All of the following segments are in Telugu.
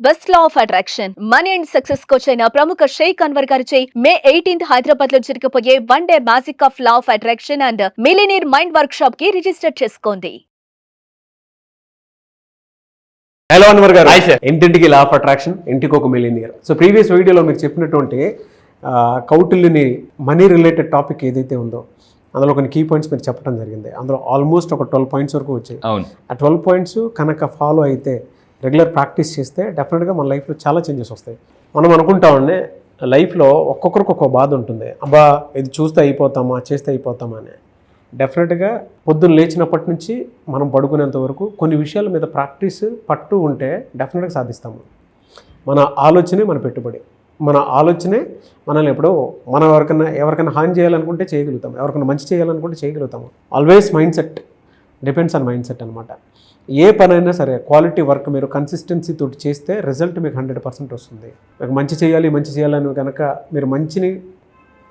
Best law of attraction money and success coach అయిన ప్రముఖ షేక్ అన్వర్ గారిచే మే 18th హైదరాబాద్ లో జరగబోయే 1 day magic of law of attraction and millionaire mind work shop కి రిజిస్టర్ చేసుకోండి. హలో అన్వర్ గారు. ఇంటింటికి లా ఆఫ్ అట్రాక్షన్, ఇంటికి ఒక మిలియనియర్. సో ప్రీవియస్ వీడియోలో మీరు చెప్పినటువంటి కౌటిల్యుని మనీ రిలేటెడ్ టాపిక్ ఏదైతే ఉందో అందులో కొన్ని కీ పాయింట్స్ మీరు చెప్పడం జరిగింది. అందులో ఆల్మోస్ట్ ఒక 12 పాయింట్స్ వరకు వచ్చాయి. ఆ 12 పాయింట్స్ కనుక ఫాలో అయితే, రెగ్యులర్ ప్రాక్టీస్ చేస్తే డెఫినెట్గా మన లైఫ్లో చాలా చేంజెస్ వస్తాయి. మనం అనుకుంటామంటే లైఫ్లో ఒక్కొక్కరికి ఒక్కొక్క బాధ ఉంటుంది. అబ్బా ఇది చూస్తే అయిపోతామా, చేస్తే అయిపోతామా అని. డెఫినెట్గా పొద్దున్న లేచినప్పటి నుంచి మనం పడుకునేంత వరకు కొన్ని విషయాల మీద ప్రాక్టీస్ పట్టు ఉంటే డెఫినెట్గా సాధిస్తాము. మన ఆలోచనే మన పెట్టుబడి. మన ఆలోచనే మనల్ని ఎప్పుడో మనం ఎవరికైనా హాని చేయాలనుకుంటే చేయగలుగుతాము, ఎవరికైనా మంచి చేయాలనుకుంటే చేయగలుగుతాము. Always mind set depends on mind set అనమాట. ఏ పనైనా సరే క్వాలిటీ వర్క్ మీరు కన్సిస్టెన్సీ తోటి చేస్తే రిజల్ట్ మీకు 100% వస్తుంది. మీకు మంచి చేయాలని కనుక మీరు మంచిని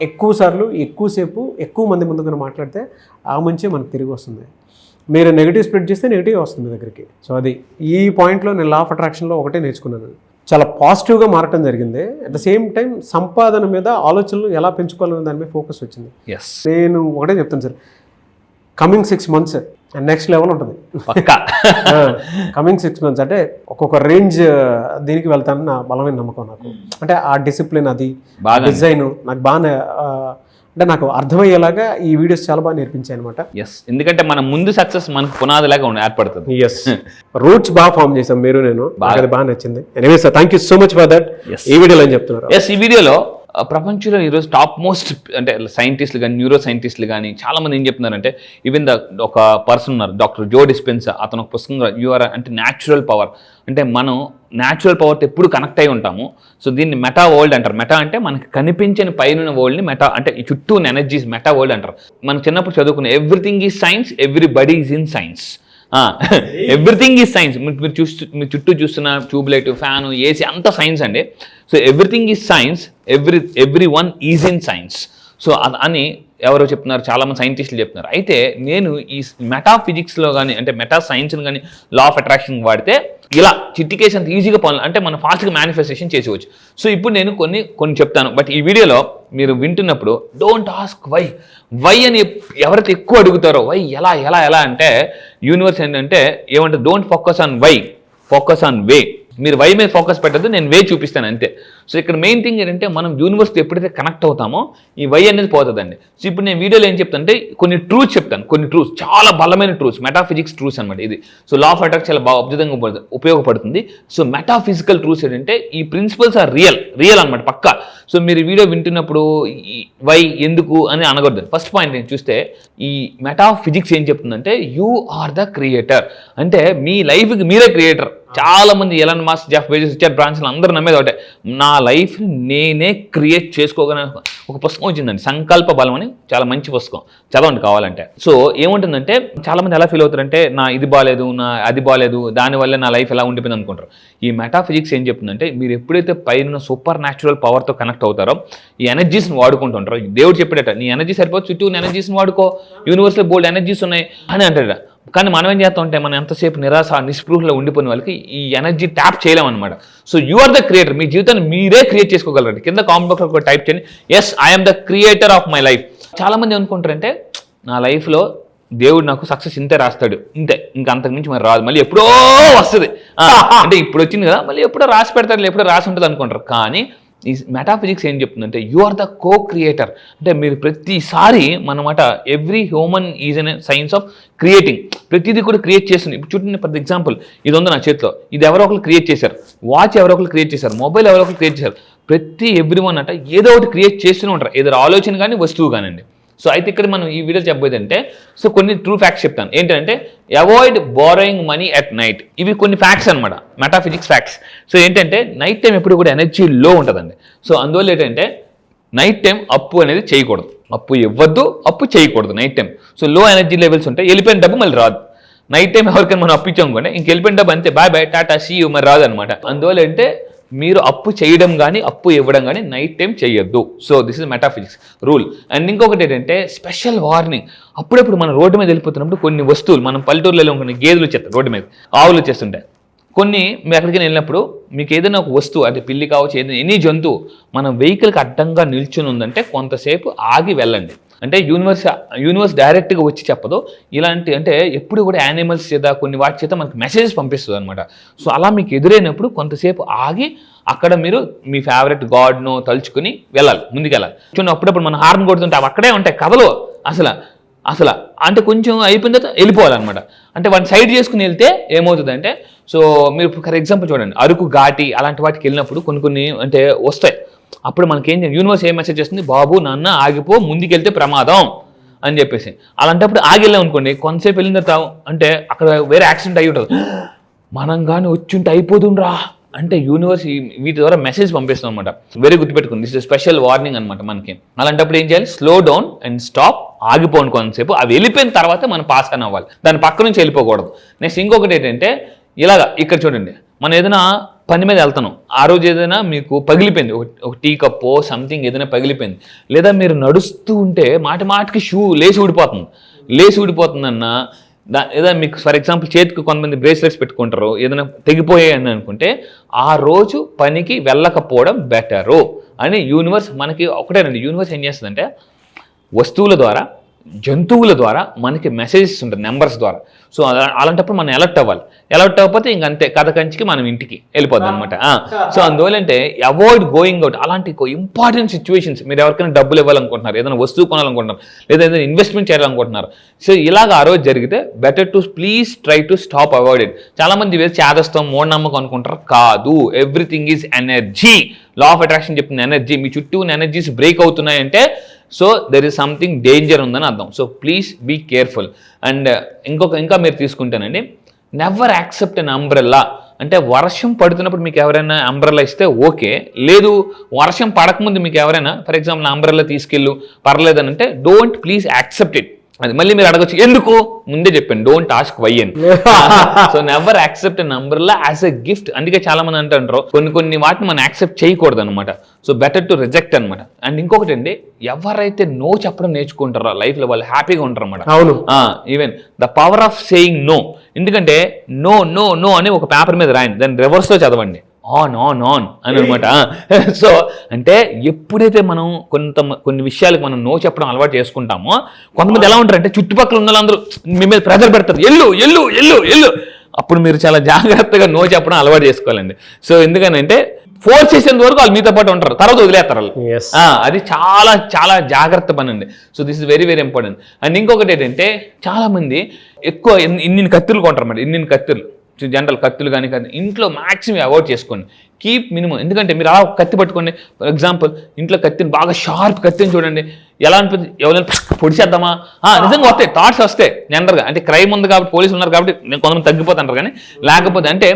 ఎక్కువ సార్లు ఎక్కువసేపు ఎక్కువ మంది ముందు కనుక మాట్లాడితే ఆ మంచి మనకు తిరిగి వస్తుంది. మీరు నెగిటివ్ స్ప్రెడ్ చేస్తే నెగిటివ్ వస్తుంది మీ దగ్గరికి. సో అది ఈ పాయింట్లో నేను లా ఆఫ్ అట్రాక్షన్లో ఒకటే నేర్చుకున్నాను. చాలా పాజిటివ్గా మారటం జరిగింది. అట్ ద సేమ్ టైం సంపాదన మీద ఆలోచనలు ఎలా పెంచుకోవాలనే దాని మీద ఫోకస్ వచ్చింది. నేను ఒకటే చెప్తాను sir, coming 6 months next level ఉంటుంది. కమింగ్ 6 months అంటే ఒక్కొక్క రేంజ్ దీనికి వెళ్తానని నా బలమైన నమ్మకం నాకు. అంటే ఆ డిసిప్లిన్, అది డిజైన్ నాకు బాగా అంటే నాకు అర్థమయ్యేలాగా ఈ వీడియోస్ చాలా బాగా నేర్పించాయి అనమాట. ఎందుకంటే మన ముందు సక్సెస్ మనకు పునాదిలాగా ఏర్పడుతుంది. రూట్స్ బాగా ఫామ్ చేసాం మీరు, నేను అది బాగా నచ్చింది. Anyway sir, thank you so much for that. ఈ వీడియోలో ఏం చెప్తున్నారు? ఈ వీడియోలో ప్రపంచంలో ఈరోజు టాప్ మోస్ట్ అంటే సైంటిస్టులు కానీ, న్యూరో సైంటిస్టులు కానీ చాలామంది ఏం చెప్తున్నారంటే, ఈవెన్ ఒక పర్సన్ ఉన్నారు, డాక్టర్ జో డిస్పెన్సా. అతను ఒక పుస్తకంలో యూఆర్ అంటే న్యాచురల్ పవర్, అంటే మనం న్యాచురల్ పవర్తో ఎప్పుడు కనెక్ట్ అయి ఉంటాము. సో దీన్ని మెటా వరల్డ్ అంటారు. మెటా అంటే మనకి కనిపించని పైన వరల్డ్ని మెటా అంటే ఈ చుట్టూ ఎనర్జీస్ మెటా వరల్డ్ అంటారు. మనం చిన్నప్పుడు చదువుకున్న everything is science, everybody is in science. Everything is science. మీరు చుట్టూ చూస్తున్న ట్యూబ్లైట్, ఫ్యాను, ఏసీ అంతా సైన్స్ అండి. So everything is science, every one is in science. So అని ఎవరో చెప్తున్నారు, చాలామంది సైంటిస్టులు చెప్తున్నారు. అయితే నేను ఈ మెటాఫిజిక్స్లో కానీ, అంటే మెటా సైన్స్ని కానీ లా ఆఫ్ అట్రాక్షన్ వాడితే ఇలా చిట్టికేషన్ ఈజీగా పనులు అంటే మనం ఫాస్ట్గా మేనిఫెస్టేషన్ చేసుకోవచ్చు. సో ఇప్పుడు నేను కొన్ని చెప్తాను. బట్ ఈ వీడియోలో మీరు వింటున్నప్పుడు డోంట్ ఆస్క్ వై అని ఎవరైతే ఎక్కువ అడుగుతారో, వై ఎలా అంటే యూనివర్స్ ఏంటంటే ఏమంటే don't focus on why, focus on way. మీరు వై మీద ఫోకస్ పెట్టద్దు, నేను వే చూపిస్తాను అంతే. సో ఇక్కడ మెయిన్ థింగ్ ఏంటంటే మనం యూనివర్స్తో ఎప్పుడైతే కనెక్ట్ అవుతామో ఈ వై అనేది పోతుందండి. సో ఇప్పుడు నేను వీడియోలో ఏం చెప్తానంటే కొన్ని ట్రూత్స్ చెప్తాను, కొన్ని ట్రూత్స్, చాలా బలమైన ట్రూత్స్, మెటాఫిజిక్స్ ట్రూత్స్ అనమాట ఇది. సో లా ఆఫ్ అట్రాక్షన్ చాలా బాగా అద్భుతంగా ఉపయోగపడుతుంది. సో మెటాఫిజికల్ ట్రూత్స్ ఏంటంటే ఈ ప్రిన్సిపల్స్ ఆర్ రియల్ అనమాట, పక్కా. సో మీరు వీడియో వింటున్నప్పుడు వై ఎందుకు అని అనకూడదు. ఫస్ట్ పాయింట్ నేను చూస్తే ఈ మెటాఫిజిక్స్ ఏం చెప్తుందంటే యూ ఆర్ ద క్రియేటర్, అంటే మీ లైఫ్కి మీరే క్రియేటర్. చాలా మంది Elon Musk, Jeff Bezos, Richard Branson అందరూ నమ్మేది ఒకటే, నా లైఫ్ నేనే క్రియేట్ చేసుకోగలను. ఒక పుస్తకం వచ్చిందండి, సంకల్ప బలం అని, చాలా మంచి పుస్తకం, చదవండి కావాలంటే. సో ఏముంటుందంటే చాలా మంది ఎలా ఫీల్ అవుతారంటే నా ఇది బాగాలేదు, నా అది బాగాలేదు, దానివల్ల నా లైఫ్ ఎలా ఉండిపోయింది అనుకుంటారు. ఈ మెటాఫిజిక్స్ ఏం చెప్తుందంటే మీరు ఎప్పుడైతే పైన సూపర్ న్యాచురల్ పవర్తో కనెక్ట్ అవుతారో ఈ ఎనర్జీస్ని వాడుకుంటుంటారో, దేవుడు చెప్పేట నీ ఎనర్జీ సరిపోదు, చుట్టూ ఎనర్జీస్ని వాడుకో, యూనివర్స్లో బోల్డ్ ఎనర్జీస్ ఉన్నాయి అని అంటాడు. కానీ మనం ఏం చేస్తాం అంటే మనం ఎంతసేపు నిరాశ నిస్పృహలో ఉండిపోయిన వాళ్ళకి ఈ ఎనర్జీ ట్యాప్ చేయలేమన్నమాట. So you are the creator, మీ జీవితాన్ని మీరే క్రియేట్ చేసుకోగలరండి. కింద కామెంట్ బాక్స్లో టైప్ చేయండి, yes I'm the creator of my life. చాలామంది అనుకుంటారంటే నా లైఫ్లో దేవుడు నాకు సక్సెస్ ఇంతే రాస్తాడు, ఇంతే, ఇంకా అంతకుమించి మరి రాదు, మళ్ళీ ఎప్పుడో వస్తుంది, అంటే ఇప్పుడు వచ్చింది కదా మళ్ళీ ఎప్పుడో రాసి పెడతాడు, ఎప్పుడో రాసి ఉంటుంది అనుకుంటారు. కానీ ఈ మెటాఫిజిక్స్ ఏం చెప్తుందంటే you are the co creator, అంటే మీరు ప్రతిసారి మనమాట every human is an science of creating. ప్రతిదీ కూడా క్రియేట్ చేస్తుంది. ఇప్పుడు చూడండి, ఫర్ ఎగ్జాంపుల్ ఇది ఉంది నా చేతిలో, ఇది ఎవరో ఒకరు క్రియేట్ చేశారు, వాచ్ ఎవరో ఒకరు క్రియేట్ చేశారు, మొబైల్ ఎవరో ఒకరు క్రియేట్ చేశారు. ప్రతి ఎవ్రీ వన్ అంటే ఏదో ఒకటి క్రియేట్ చేస్తూనే ఉంటారు, ఏదో ఆలోచన కానీ వస్తువు కానివ్వండి. సో అయితే ఇక్కడ మనం ఈ వీడియో చెప్పబోయేదంటే సో కొన్ని ట్రూ ఫ్యాక్ట్స్ చెప్తాను. ఏంటంటే avoid borrowing money at night. ఇవి కొన్ని ఫ్యాక్ట్స్ అనమాట, మెటాఫిజిక్స్ ఫ్యాక్ట్స్. సో ఏంటంటే నైట్ టైం ఎప్పుడు కూడా ఎనర్జీ లో ఉంటుందండి. సో అందువల్ల ఏంటంటే నైట్ టైం అప్పు అనేది చేయకూడదు, అప్పు ఇవ్వద్దు, అప్పు చేయకూడదు నైట్ టైం. సో లో ఎనర్జీ లెవెల్స్ ఉంటాయి, వెళ్ళిపోయిన డబ్బు మళ్ళీ రాదు. నైట్ టైం ఎవరికైనా మనం అప్పు ఇచ్చామనుకోండి, ఇంక వెళ్ళిపోయిన డబ్బు అంతే, బాయ్ టాటా సీ యూ, మరి రాదు అనమాట. అందువల్ల అంటే మీరు అప్పు చేయడం కానీ అప్పు ఇవ్వడం కానీ నైట్ టైం చేయొద్దు. So this is metaphysics rule. And ఇంకొకటి ఏంటంటే స్పెషల్ వార్నింగ్, అప్పుడప్పుడు మనం రోడ్డు మీద వెళ్ళిపోతున్నప్పుడు కొన్ని వస్తువులు, మనం పల్లెటూరులలో కొన్ని గేదెలు వచ్చేస్తాయి రోడ్డు మీద, ఆవులు వచ్చేస్తుంటాయి, కొన్ని మీరు ఎక్కడికి వెళ్ళినప్పుడు మీకు ఏదైనా ఒక వస్తువు, అంటే పిల్లి కావచ్చు, ఏదైనా ఎనీ జంతువు మన వెహికల్కి అడ్డంగా నిల్చుని ఉందంటే కొంతసేపు ఆగి వెళ్ళండి. అంటే యూనివర్స్ డైరెక్ట్గా వచ్చి చెప్పదు. ఇలాంటి అంటే ఎప్పుడు కూడా యానిమల్స్ చేత కొన్ని వాటి చేత మనకి మెసేజెస్ పంపిస్తుంది అనమాట. సో అలా మీకు ఎదురైనప్పుడు కొంతసేపు ఆగి అక్కడ మీరు మీ ఫేవరెట్ గాడ్ను తలుచుకుని వెళ్ళాలి, ముందుకెళ్ళాలి. చూడండి, అప్పుడప్పుడు మన హార్న్ కొడుతుంటే అవి అక్కడే ఉంటాయి కథలు. అసలు అంటే కొంచెం అయిపోయిన తర్వాత వెళ్ళిపోవాలన్నమాట. అంటే వాటిని సైడ్ చేసుకుని వెళ్తే ఏమవుతుందంటే, సో మీరు ఫర్ ఎగ్జాంపుల్ చూడండి, అరకు ఘాటి అలాంటి వాటికి వెళ్ళినప్పుడు కొన్ని అంటే వస్తాయి. అప్పుడు మనకేం యూనివర్స్ ఏం మెసేజ్ చేస్తుంది, బాబు నాన్న ఆగిపో, ముందుకెళ్తే ప్రమాదం అని చెప్పేసి. అలాంటప్పుడు ఆగి వెళ్ళాం అనుకోండి, కొంతసేపు వెళ్ళిన తర్వాత అంటే అక్కడ వేరే యాక్సిడెంట్ అయ్యి ఉంటుంది, మనం కానీ వచ్చుంటే అయిపోతుండ్రా అంటే యూనివర్స్ వీటి ద్వారా మెసేజ్ పంపిస్తాం అనమాట. వెరీ గుర్తుపెట్టుకోండి, దిస్ ఇస్ స్పెషల్ వార్నింగ్ అనమాట మనకి. అలాంటప్పుడు ఏం చేయాలి, స్లో డౌన్ అండ్ స్టాప్, ఆగిపోను కొంతసేపు. అవి వెళ్ళిపోయిన తర్వాత మనం పాస్ అని అవ్వాలి, దాని పక్క నుంచి వెళ్ళిపోకూడదు. నెక్స్ట్ ఇంకొకటి ఏంటంటే, ఇలాగా ఇక్కడ చూడండి, మనం ఏదైనా పని మీద వెళ్తాను, ఆ రోజు ఏదైనా మీకు పగిలిపోయింది, ఒక టీ కప్పో సంథింగ్ ఏదైనా పగిలిపోయింది, లేదా మీరు నడుస్తూ ఉంటే మాటికి షూ లేచి ఊడిపోతుందన్న ఏదైనా మీకు ఫర్ ఎగ్జాంపుల్ చేతికి కొంతమంది బ్రేస్లెట్స్ పెట్టుకుంటారు, ఏదైనా తెగిపోయాయి అని అనుకుంటే ఆ రోజు పనికి వెళ్ళకపోవడం బెటరు అని యూనివర్స్ మనకి ఒకటేనండి. యూనివర్స్ ఏం చేస్తుందంటే వస్తువుల ద్వారా, జంతువుల ద్వారా మనకి మెసేజెస్ ఉంటుంది నెంబర్స్ ద్వారా. సో అలాంటప్పుడు మనం అలర్ట్ అవ్వకపోతే ఇంకంతే, కథ కంచికి మనం ఇంటికి వెళ్ళిపోద్ది అనమాట. సో అందువల్ల అంటే అవాయిడ్ గోయింగ్ అవుట్. అలాంటి ఇంపార్టెంట్ సిచ్యువేషన్స్, మీరు ఎవరికైనా డబ్బులు ఇవ్వాలనుకుంటున్నారు, ఏదైనా వస్తువు కొనాలనుకుంటున్నారు, లేదా ఏదైనా ఇన్వెస్ట్మెంట్ చేయాలనుకుంటున్నారు, సో ఇలాగ ఆ రోజు జరిగితే better to please try to stop avoid it. చాలా మంది వేసి చేదస్తాం, మూఢనమ్మకం అనుకుంటారు. కాదు, everything is energy. Law of attraction చెప్తుంది ఎనర్జీ. మీ చుట్టూ ఉన్న ఎనర్జీస్ బ్రేక్ అవుతున్నాయంటే so there is something danger ఉందని అర్థం. So please be careful. And ఇంకా మీరు తీసుకుంటానండి, నెవర్ యాక్సెప్ట్ అన్ అంబ్రెల్లా. అంటే వర్షం పడుతున్నప్పుడు మీకు ఎవరైనా అంబ్రెల్లా ఇస్తే ఓకే, లేదు వర్షం పడకముందు మీకు ఎవరైనా ఫర్ ఎగ్జాంపుల్ అంబ్రెల్లా తీసుకెళ్ళు పర్లేదని అంటే డోంట్ ప్లీజ్ యాక్సెప్ట్ ఇట్. అది మళ్ళీ మీరు అడగచ్చు ఎందుకు, ముందే చెప్పాను, డోంట్ ఆస్క్ వై అని. So never accept an umbrella as a gift. అందుకే చాలా మంది అంటారు కొన్ని వాటిని మనం యాక్సెప్ట్ చేయకూడదు అనమాట. సో బెటర్ టు రిజెక్ట్ అనమాట. అండ్ ఇంకొకటి అండి, ఎవరైతే నో చెప్పడం నేర్చుకుంటారో లైఫ్ లో వాళ్ళు హ్యాపీగా ఉంటారు అనమాట. అవును, even the power of saying no. ఎందుకంటే నో నో నో అని ఒక పేపర్ మీద రాయండి, దాన్ని రివర్స్ లో చదవండి, ఆన్ అని అనమాట. సో అంటే ఎప్పుడైతే మనం కొన్ని విషయాలకు మనం నో చెప్పడం అలవాటు చేసుకుంటామో, కొంతమంది ఎలా ఉంటారంటే చుట్టుపక్కల ఉన్న వాళ్ళందరూ మీ మీద ప్రెజర్ పెడతారు, ఎల్లు. అప్పుడు మీరు చాలా జాగ్రత్తగా నో చెప్పడం అలవాటు చేసుకోవాలండి. సో ఎందుకనంటే ఫోర్స్ చేసేంత వరకు వాళ్ళు మీతో పాటు ఉంటారు, తర్వాత వదిలేస్తారు వాళ్ళు. అది చాలా చాలా జాగ్రత్త పని అండి. So this is very very important. And ఇంకొకటి ఏంటంటే, చాలా మంది ఎక్కువ ఇన్ని కత్తులు కొంటారు అన్నమాట. ఇన్ని కత్తులు, జనరల్ కత్తులు కానీ ఇంట్లో మ్యాక్సిమం అవాయిడ్ చేసుకోండి. Keep minimum. ఎందుకంటే మీరు అలా కత్తి పట్టుకోండి, ఫర్ ఎగ్జాంపుల్ ఇంట్లో కత్తిని బాగా షార్ప్ కత్తిని చూడండి, ఎలా అనిపిస్తుంది, ఎవరైనా పొడిచేద్దామా, నిజంగా వస్తాయి థాట్స్ వస్తాయి జనరల్గా. అంటే క్రైమ్ ఉంది కాబట్టి, పోలీసులు ఉన్నారు కాబట్టి కొంతమంది తగ్గిపోతుంటారు, కానీ లేకపోతే అంటే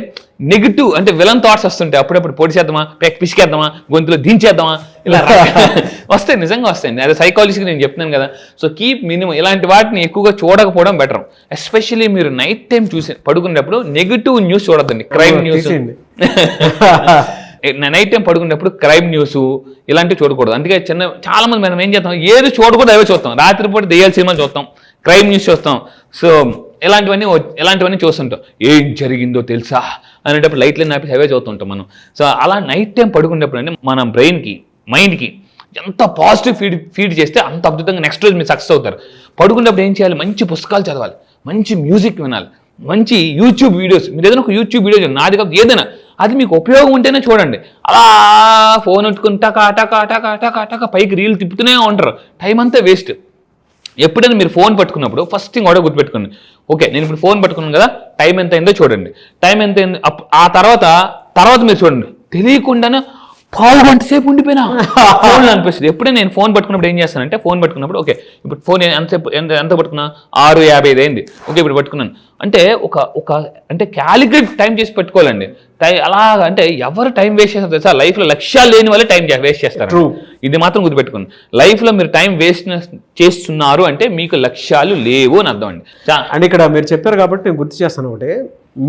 నెగిటివ్ అంటే విలన్ థాట్స్ వస్తుంటాయి. అప్పుడప్పుడు పొడిచేద్దామా, పిసికేద్దామా, గొంతులో దించేద్దామా, ఇలా వస్తాయి, నిజంగా వస్తాయండి. అదే సైకాలజీకి నేను చెప్తున్నాను కదా. So keep minimum. ఇలాంటి వాటిని ఎక్కువగా చూడకపోవడం బెటర్. ఎస్పెషల్లీ మీరు నైట్ టైం చూసి పడుకునేటప్పుడు నెగిటివ్ న్యూస్ చూడొద్దండి, క్రైమ్ న్యూస్. నైట్ టైం పడుకునేటప్పుడు క్రైమ్ న్యూస్ ఇలాంటివి చూడకూడదు. అందుకే చాలా మంది మనం ఏం చేస్తాం, ఏది చూడకూడదు అవే చూస్తాం. రాత్రిపూట దెయ్యాల సినిమా చూస్తాం, క్రైమ్ న్యూస్ చూస్తాం. సో ఇలాంటివన్నీ చూస్తుంటాం. ఏం జరిగిందో తెలుసా అనేటప్పుడు లైట్లు నాపి అవే చూస్తుంటాం మనం. సో అలా నైట్ టైం పడుకునేటప్పుడు అంటే మన బ్రెయిన్కి, మైండ్కి ఎంత పాజిటివ్ ఫీడ్ చేస్తే అంత అద్భుతంగా నెక్స్ట్ రోజు మీరు సక్సెస్ అవుతారు. పడుకునేటప్పుడు ఏం చేయాలి, మంచి పుస్తకాలు చదవాలి, మంచి మ్యూజిక్ వినాలి, మంచి యూట్యూబ్ వీడియోస్. మీరు ఏదైనా ఒక యూట్యూబ్ వీడియో చూడండి, నాది కాదు ఏదైనా, అది మీకు ఉపయోగం ఉంటేనే చూడండి. అలా ఫోన్ పెట్టుకుని టకా పైకి రీల్ తిప్పుతూనే ఉంటారు, టైం అంతా వేస్ట్. ఎప్పుడైనా మీరు ఫోన్ పట్టుకున్నప్పుడు ఫస్ట్ థింగ్ కూడా గుర్తుపెట్టుకోండి, ఓకే నేను ఇప్పుడు ఫోన్ పట్టుకున్నాను కదా, టైం ఎంత అయిందో చూడండి. టైం ఎంత అయింది, ఆ తర్వాత మీరు చూడండి, తెలియకుండానే 1/2 గంట సేపు ఉండిపోయినా ఫోన్లో అనిపిస్తుంది. ఎప్పుడైనా నేను ఫోన్ పట్టుకున్నప్పుడు ఏం చేస్తానంటే, ఫోన్ పట్టుకున్నప్పుడు ఓకే ఇప్పుడు ఫోన్ ఎంత పట్టుకున్నా, 6:55 అయింది, ఓకే ఇప్పుడు పట్టుకున్నాను అంటే ఒక అంటే క్యాలిక్యులేట్ టైం చేసి పెట్టుకోవాలండి. అలా అంటే ఎవరు టైం వేస్ట్ చేస్తారు తెలుసా, లైఫ్లో లక్ష్యాలు లేని వాళ్ళే టైం వేస్ట్ చేస్తారు. ఇది మాత్రం గుర్తుపెట్టుకోండి. లైఫ్లో మీరు టైం వేస్ట్ చేస్తున్నారు అంటే మీకు లక్ష్యాలు లేవు అని అర్థం అండి. అండ్ ఇక్కడ మీరు చెప్పారు కాబట్టి నేను గుర్తు చేస్తాను ఒకటి,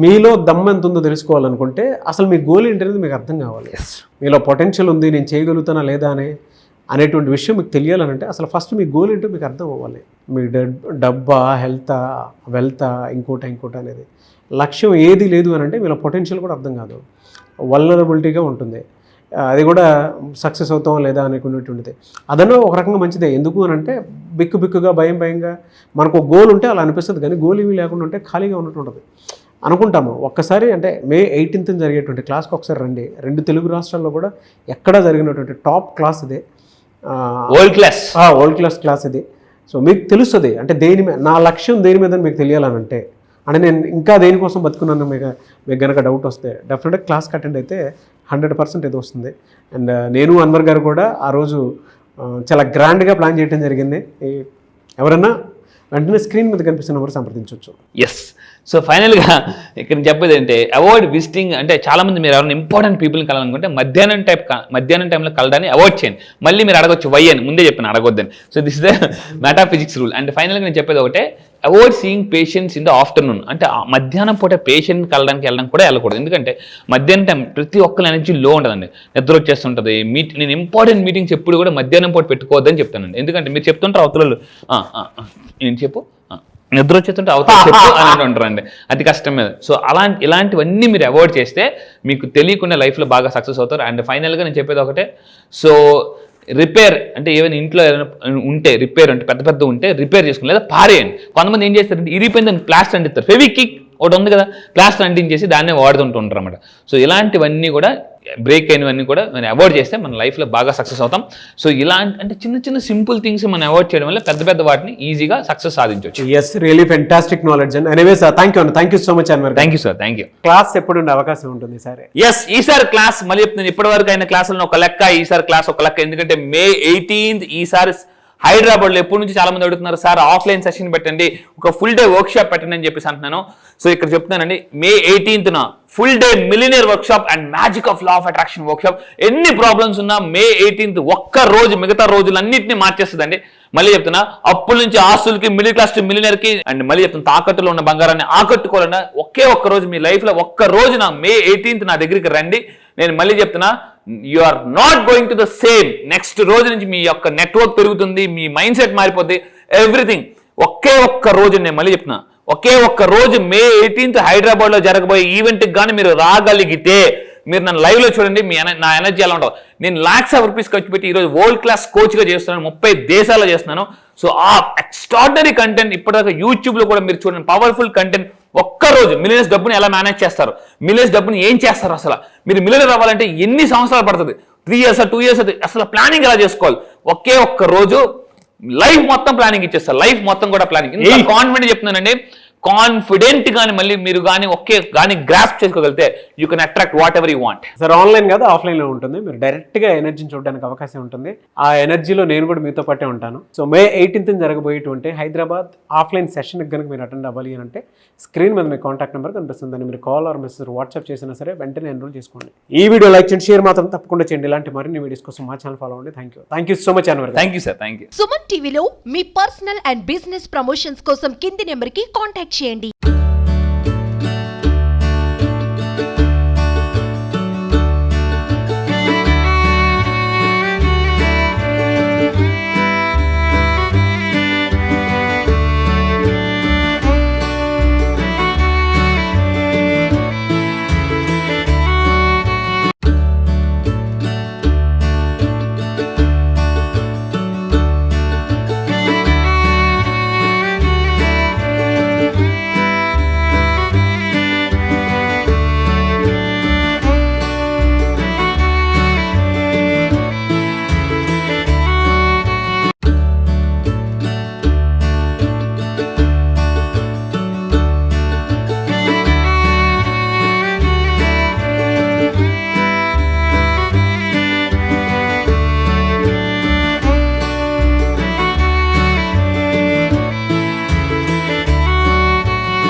మీలో దమ్ము ఎంత ఉందో తెలుసుకోవాలనుకుంటే అసలు మీ గోల్ ఏంటనేది మీకు అర్థం కావాలి. మీలో పొటెన్షియల్ ఉంది, నేను చేయగలుగుతానా లేదా అనేటువంటి విషయం మీకు తెలియాలనంటే అసలు ఫస్ట్ మీ గోల్ ఏంటో మీకు అర్థం అవ్వాలి. మీ డబ్బా, హెల్తా, వెల్తా, ఇంకోట అనేది. లక్ష్యం ఏది లేదు అని అంటే వీళ్ళ పొటెన్షియల్ కూడా అర్థం కాదు, వల్నరబిలిటీగా ఉంటుంది. అది కూడా సక్సెస్ అవుతాం లేదా అనుకునేటువంటిది. అదన్నా ఒక రకంగా మంచిదే. ఎందుకు అని అంటే బిక్కుగా భయంగా మనకు గోల్ ఉంటే అలా అనిపిస్తుంది, కానీ గోల్ ఏమీ లేకుండా ఉంటే ఖాళీగా ఉన్నట్టు ఉంటుంది అనుకుంటాము. ఒక్కసారి అంటే May 18th జరిగేటువంటి క్లాస్కి ఒకసారి రండి. 2 తెలుగు రాష్ట్రాల్లో కూడా ఎక్కడా జరిగినటువంటి టాప్ క్లాస్ ఇదే, వరల్డ్ క్లాస్ ఇది. సో మీకు తెలుస్తుంది అంటే దేని మీద నా లక్ష్యం దేని మీద మీకు తెలియాలనంటే, అంటే నేను ఇంకా దేనికోసం బతుకున్నాను మీకు కనుక డౌట్ వస్తే డెఫినెట్గా క్లాస్కి అటెండ్ అయితే 100% ఇది వస్తుంది. అండ్ నేను అన్వర్ గారు కూడా ఆ రోజు చాలా గ్రాండ్గా ప్లాన్ చేయడం జరిగింది. ఎవరన్నా వెంటనే స్క్రీన్ మీద కనిపిస్తున్న వారు సంప్రదించవచ్చు. ఎస్. సో ఫైనల్గా ఇక్కడ చెప్పేది ఏంటంటే అవాయిడ్ విజిటింగ్. అంటే చాలామంది మీరు ఎవరైనా ఇంపార్టెంట్ పీపుల్ని కలాలనుకుంటే మధ్యాహ్నం టైంలో కలడాన్ని అవాయిడ్ చేయండి. మళ్ళీ మీరు అడగొచ్చు వై అని, ముందే చెప్పాను అడగొద్దని. So this is the metaphysics rule. And ఫైనల్గా నేను చెప్పేది ఒకటే, avoid seeing patients in the afternoon. అంటే మధ్యాహ్నం పూట పేషెంట్ వెళ్ళడానికి కూడా వెళ్ళకూడదు. ఎందుకంటే మధ్యాహ్నం టైం ప్రతి ఒక్కరి ఎనర్జీ లో ఉంటుందండి, నిద్ర వచ్చేస్తుంటుంది. నేను ఇంపార్టెంట్ మీటింగ్స్ ఎప్పుడు కూడా మధ్యాహ్నం పూట పెట్టుకోవద్దని చెప్తానండి. ఎందుకంటే మీరు చెప్తుంటారు అవతలలు నేను చెప్పు, నిద్ర వచ్చేస్తుంటే అవతల చెప్పు అని అంటారండి, అది కష్టమే. సో ఇలాంటివన్నీ మీరు అవాయిడ్ చేస్తే మీకు తెలియకుండా లైఫ్లో బాగా సక్సెస్ అవుతారు. అండ్ ఫైనల్గా నేను చెప్పేది ఒకటే, సో రిపేర్ అంటే ఏమైనా ఇంట్లో ఏదైనా ఉంటే రిపేర్ అంటే పెద్ద ఉంటే రిపేర్ చేసుకోండి, లేదా పారేయండి. కొంతమంది ఏం చేస్తారంటే ఇరిపోయిందని ప్లాస్టర్ అంటిస్తారు, ఫెవిక్విక్ ఒకటి ఉంది కదా, ప్లాస్టర్ అంటించేసి దాన్నే వాడుతుంటూ ఉంటారు అన్నమాట. సో ఇలాంటివన్నీ కూడా బ్రేక్ అయినవన్నీ కూడా మనం అవాయిడ్ చేస్తే మన లైఫ్లో బాగా సక్సెస్ అవుతాం. సో అంటే చిన్న సింపుల్ థింగ్స్ మనం అవాయిడ్ చేయడం వల్ల పెద్ద వాటిని ఈజీగా సక్సెస్ సాధించవచ్చు. Yes, really fantastic knowledge. And anyways thank you so much Anwar. Thank you sir, thank you. Class ఎప్పుడు ఉండే అవకాశం ఉంటుంది సార్? ఎస్, ఈసారి క్లాస్ మళ్ళీ చెప్తున్నాను, ఇప్పటి వరకు అయిన క్లాసులను ఒక లెక్క, ఈసారి క్లాస్ ఒక లెక్క. ఎందుకంటే May 18th ఈసారి హైదరాబాద్లో ఎప్పటి నుంచి చాలా మంది అడుగుతున్నారు, సార్ ఆఫ్లైన్ సెషన్ పెట్టండి, ఒక ఫుల్ డే వర్క్ షాప్ పెట్టండి అని చెప్పేసి అంటున్నాను. సో ఇక్కడ చెప్తున్నానండి, May 18th full day millionaire work shop and magic of law of attraction work shop. ఎన్ని ప్రాబ్లమ్స్ ఉన్నా May 18th ఒక్క రోజు మిగతా రోజులన్నింటినీ మార్చేస్తుందండి. మళ్ళీ చెప్తున్నా, అప్పుల నుంచి ఆస్తులకి, మిడిల్ క్లాస్ టు మిలినియర్ కి, అండ్ మళ్ళీ చెప్తున్నా తాకట్టులో ఉన్న బంగారాన్ని ఆకట్టుకోవాలన్నా ఒక్క రోజు మీ లైఫ్ లో ఒక్క రోజు May 18th నా దగ్గరికి రండి. నేను మళ్ళీ చెప్తున్నా, you are not going to the same. Next రోజు నుంచి మీ యొక్క నెట్వర్క్ పెరుగుతుంది, మీ మైండ్ సెట్ మారిపోద్ది, ఎవ్రీథింగ్. ఒక్క రోజు, నేను మళ్ళీ చెప్తున్నా, ఒక్క రోజు May 18th హైదరాబాద్ లో జరగబోయే ఈవెంట్కి కానీ మీరు రాగలిగితే, మీరు నన్ను లైవ్ లో చూడండి, నా ఎనర్జీ ఎలా ఉంటుంది. నేను lakhs of rupees ఖర్చు పెట్టి ఈరోజు వరల్డ్ క్లాస్ కోచ్గా చేస్తున్నాను, 30 దేశాల్లో చేస్తున్నాను. సో ఆ ఎక్స్ట్రాడినరీ కంటెంట్ ఇప్పటిదాకా యూట్యూబ్ లో కూడా మీరు చూడండి, పవర్ఫుల్ కంటెంట్. ఒక్కరోజు మిలియనర్స్ డబ్బుని ఎలా మేనేజ్ చేస్తారు, మిలియనర్స్ డబ్బుని ఏం చేస్తారు, అసలు మీరు మిలియనర్ అవ్వాలంటే ఎన్ని సంవత్సరాలు పడుతుంది, 3 years 2 years, అసలు ప్లానింగ్ ఎలా చేసుకోవాలి. ఒక్క రోజు లైఫ్ మొత్తం ప్లానింగ్ ఇచ్చేస్తారు, లైఫ్ మొత్తం కూడా ప్లానింగ్. ఇంత కాన్ఫిడెంట్ చెప్తున్నానండి, కాన్ఫిడెంట్ కానీ మళ్ళీ మీరు కానీ గ్రాస్ప్ చేసుకోగలిగితే you can attract what ever you want. Sir online కాదు ఆఫ్లైన్ లో ఉంటుంది, మీరు డైరెక్ట్ గా ఎనర్జీని చూడడానికి అవకాశం ఉంటుంది. ఆ ఎనర్జీలో నేను కూడా మీతో పాటే ఉంటాను. సో May 18th జరగబోయేటువంటి హైదరాబాద్ ఆఫ్లైన్ సెషన్ కనుక మీరు అటెండ్ అవ్వాలి అని అంటే స్క్రీన్ మీద మీ కాంటాక్ట్ నెంబర్ కనిపిస్తుంది, దాన్ని మీరు కాల్ ఆర్ మెసేజ్ వాట్సాప్ చేసినా సరే వెంటనే ఎన్రోల్ చేసుకోండి. ఈ వీడియో లైక్ చేయండి, షేర్ మాత్రం తప్పకుండా చేయండి. ఇలాంటి మరిన్ని వీడియోస్ కోసం మా ఛానల్ ఫాలో అవ్వండి. Thank you so much Anwar. Thank you sir, thank you. Suman టీవీలో మీ పర్సనల్ అండ్ బిజినెస్ ప్రమోషన్స్ కోసం కింది నెంబర్కి కాంటాక్ట్ చేయండి.